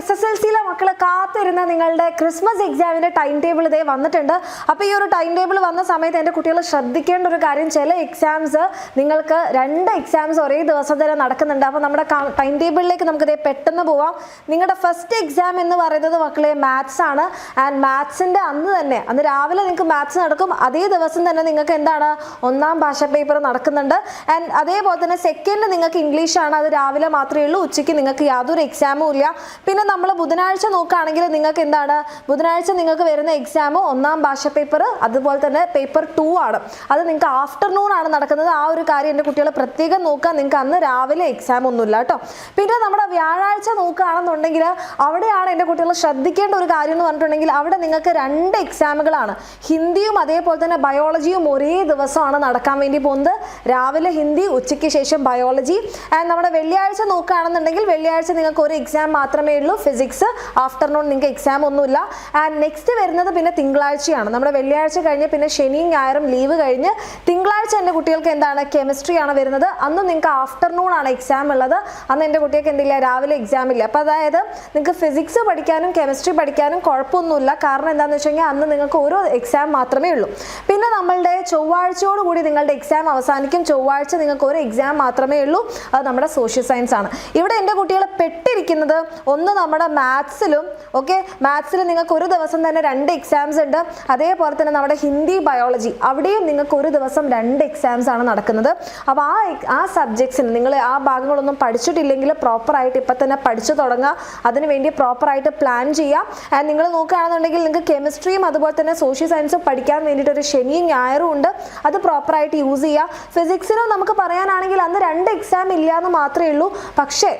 SSLCയിലെ മക്കളെ കാത്തിരുന്ന നിങ്ങളുടെ ക്രിസ്മസ് എക്സാമിന്റെ ടൈം ടേബിൾ ഇതേ വന്നിട്ടുണ്ട്. അപ്പോൾ ഈ ഒരു ടൈം ടേബിൾ വന്ന സമയത്ത് എൻ്റെ കുട്ടികൾ ശ്രദ്ധിക്കേണ്ട ഒരു കാര്യം, ചില എക്സാംസ് നിങ്ങൾക്ക് 2 എക്സാംസ് ഒരേ ദിവസം തന്നെ നടക്കുന്നുണ്ട്. അപ്പോൾ നമ്മുടെ ടൈം ടേബിളിലേക്ക് നമുക്കിതേ പെട്ടെന്ന് പോവാം. നിങ്ങളുടെ ഫസ്റ്റ് എക്സാം എന്ന് പറയുന്നത് മക്കളെ മാത്സ് ആണ്. ആൻഡ് മാത്സിൻ്റെ അന്ന് രാവിലെ നിങ്ങൾക്ക് മാത്സ് നടക്കും. അതേ ദിവസം തന്നെ നിങ്ങൾക്ക് എന്താണ് 1ാം ഭാഷ പേപ്പർ നടക്കുന്നുണ്ട്. ആൻഡ് അതേപോലെ തന്നെ സെക്കൻഡ് നിങ്ങൾക്ക് ഇംഗ്ലീഷ് ആണ്. അത് രാവിലെ മാത്രമേ ഉള്ളൂ, ഉച്ചയ്ക്ക് നിങ്ങൾക്ക് യാതൊരു എക്സാമും ഇല്ല. പിന്നെ നമ്മൾ ബുധനാഴ്ച നോക്കുകയാണെങ്കിൽ നിങ്ങൾക്ക് എന്താണ്, ബുധനാഴ്ച നിങ്ങൾക്ക് വരുന്ന എക്സാം 1ാം ഭാഷ പേപ്പർ, അതുപോലെ തന്നെ പേപ്പർ 2 ആണ്. അത് നിങ്ങൾക്ക് ആഫ്റ്റർനൂൺ ആണ് നടക്കുന്നത്. ആ ഒരു കാര്യം എൻ്റെ കുട്ടികൾ പ്രത്യേകം നോക്കുക. നിങ്ങൾക്ക് അന്ന് രാവിലെ എക്സാം ഒന്നുമില്ല കേട്ടോ. പിന്നെ നമ്മുടെ വ്യാഴാഴ്ച നോക്കുകയാണെന്നുണ്ടെങ്കിൽ അവിടെയാണ് എൻ്റെ കുട്ടികൾ ശ്രദ്ധിക്കേണ്ട ഒരു കാര്യം എന്ന് പറഞ്ഞിട്ടുണ്ടെങ്കിൽ, അവിടെ നിങ്ങൾക്ക് 2 എക്സാമുകളാണ്. ഹിന്ദിയും അതേപോലെ തന്നെ ബയോളജിയും ഒരേ ദിവസമാണ് നടക്കാൻ വേണ്ടി പോകുന്നത്. രാവിലെ ഹിന്ദി, ഉച്ചയ്ക്ക് ശേഷം ബയോളജി. ആൻഡ് നമ്മുടെ വെള്ളിയാഴ്ച നോക്കുകയാണെന്നുണ്ടെങ്കിൽ വെള്ളിയാഴ്ച നിങ്ങൾക്ക് ഒരു എക്സാം മാത്രമേ ഉള്ളൂ, ഫിസിക്സ്. ആഫ്റ്റർനൂൺ നിങ്ങൾക്ക് എക്സാം ഒന്നുമില്ല. ആൻഡ് നെക്സ്റ്റ് വരുന്നത് പിന്നെ തിങ്കളാഴ്ചയാണ്. നമ്മുടെ വെള്ളിയാഴ്ച കഴിഞ്ഞ് പിന്നെ ശനിയും ഞായറും ലീവ് കഴിഞ്ഞ് തിങ്കളാഴ്ച എൻ്റെ കുട്ടികൾക്ക് എന്താണ്, കെമിസ്ട്രി ആണ് വരുന്നത്. അന്ന് നിങ്ങൾക്ക് ആഫ്റ്റർനൂൺ ആണ് എക്സാം ഉള്ളത്. അന്ന് എൻ്റെ കുട്ടികൾക്ക് എന്തില്ല, രാവിലെ എക്സാം ഇല്ല. അപ്പോൾ അതായത് നിങ്ങൾക്ക് ഫിസിക്സ് പഠിക്കാനും കെമിസ്ട്രി പഠിക്കാനും കുഴപ്പമൊന്നുമില്ല. കാരണം എന്താണെന്ന് വെച്ച് കഴിഞ്ഞാൽ അന്ന് നിങ്ങൾക്ക് ഓരോ എക്സാം മാത്രമേ ഉള്ളൂ. പിന്നെ നമ്മളുടെ ചൊവ്വാഴ്ചയോടുകൂടി നിങ്ങളുടെ എക്സാം അവസാനിക്കും. ചൊവ്വാഴ്ച നിങ്ങൾക്ക് ഒരു എക്സാം മാത്രമേ ഉള്ളൂ. അത് നമ്മുടെ സോഷ്യൽ സയൻസ് ആണ്. ഇവിടെ എൻ്റെ കുട്ടികൾ പെട്ടിരിക്കുന്നത് ഒന്ന് നമ്മുടെ മാത്സിലും. ഓക്കെ, മാത്സിൽ നിങ്ങൾക്ക് ഒരു ദിവസം തന്നെ 2 എക്സാംസ് ഉണ്ട്. അതേപോലെ തന്നെ നമ്മുടെ ഹിന്ദി, ബയോളജി, അവിടെയും നിങ്ങൾക്ക് ഒരു ദിവസം 2 എക്സാംസ് ആണ് നടക്കുന്നത്. അപ്പോൾ ആ സബ്ജക്ട്സിന് നിങ്ങൾ ആ ഭാഗങ്ങളൊന്നും പഠിച്ചിട്ടില്ലെങ്കിൽ പ്രോപ്പറായിട്ട് ഇപ്പം തന്നെ പഠിച്ചു തുടങ്ങുക. അതിനുവേണ്ടി പ്രോപ്പറായിട്ട് പ്ലാൻ ചെയ്യാം. ആൻഡ് നിങ്ങൾ നോക്കുകയാണെന്നുണ്ടെങ്കിൽ നിങ്ങൾക്ക് കെമിസ്ട്രിയും അതുപോലെ തന്നെ സോഷ്യൽ സയൻസും പഠിക്കാൻ വേണ്ടിയിട്ട് ഒരു ശനിയും ഞായറും ഉണ്ട്. അത് പ്രോപ്പറായിട്ട് യൂസ് ചെയ്യുക. ഫിസിക്സിനും നമുക്ക് പറയാനാണെങ്കിൽ അന്ന് 2 എക്സാം ഇല്ല എന്ന് മാത്രമേ ഉള്ളൂ. പക്ഷേ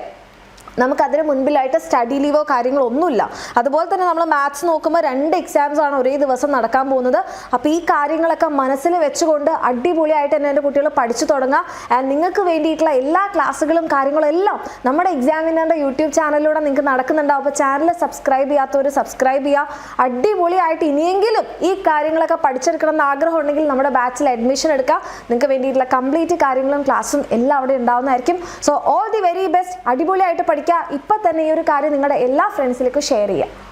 നമുക്കതിന് മുൻപിലായിട്ട് സ്റ്റഡി ലീവോ കാര്യങ്ങളോ ഒന്നുമില്ല. അതുപോലെ തന്നെ നമ്മൾ മാത്സ് നോക്കുമ്പോൾ 2 എക്സാംസ് ആണ് ഒരേ ദിവസം നടക്കാൻ പോകുന്നത്. അപ്പോൾ ഈ കാര്യങ്ങളൊക്കെ മനസ്സിൽ വെച്ചുകൊണ്ട് അടിപൊളിയായിട്ട് തന്നെ എൻ്റെ കുട്ടികൾ പഠിച്ചു തുടങ്ങുക. ആൻഡ് നിങ്ങൾക്ക് വേണ്ടിയിട്ടുള്ള എല്ലാ ക്ലാസ്സുകളും കാര്യങ്ങളും എല്ലാം നമ്മുടെ എക്സാമിനറിൻ്റെ യൂട്യൂബ് ചാനലിലൂടെ നിങ്ങൾക്ക് നടക്കുന്നുണ്ടാവും. അപ്പോൾ ചാനൽ സബ്സ്ക്രൈബ് ചെയ്യാത്തവർ സബ്സ്ക്രൈബ് ചെയ്യുക. അടിപൊളിയായിട്ട് ഇനിയെങ്കിലും ഈ കാര്യങ്ങളൊക്കെ പഠിച്ചെടുക്കണം എന്ന് ആഗ്രഹം ഉണ്ടെങ്കിൽ നമ്മുടെ ബാച്ചിൽ അഡ്മിഷൻ എടുക്കുക. നിങ്ങൾക്ക് വേണ്ടിയിട്ടുള്ള കംപ്ലീറ്റ് കാര്യങ്ങളും ക്ലാസ്സും എല്ലാം അവിടെ ഉണ്ടാവുന്നതായിരിക്കും. So all the very best. അടിപൊളിയായിട്ട് പഠിക്കുക. ഇപ്പം തന്നെ ഈ ഒരു കാര്യം നിങ്ങളുടെ എല്ലാ ഫ്രണ്ട്സിലേക്കും ഷെയർ ചെയ്യുക.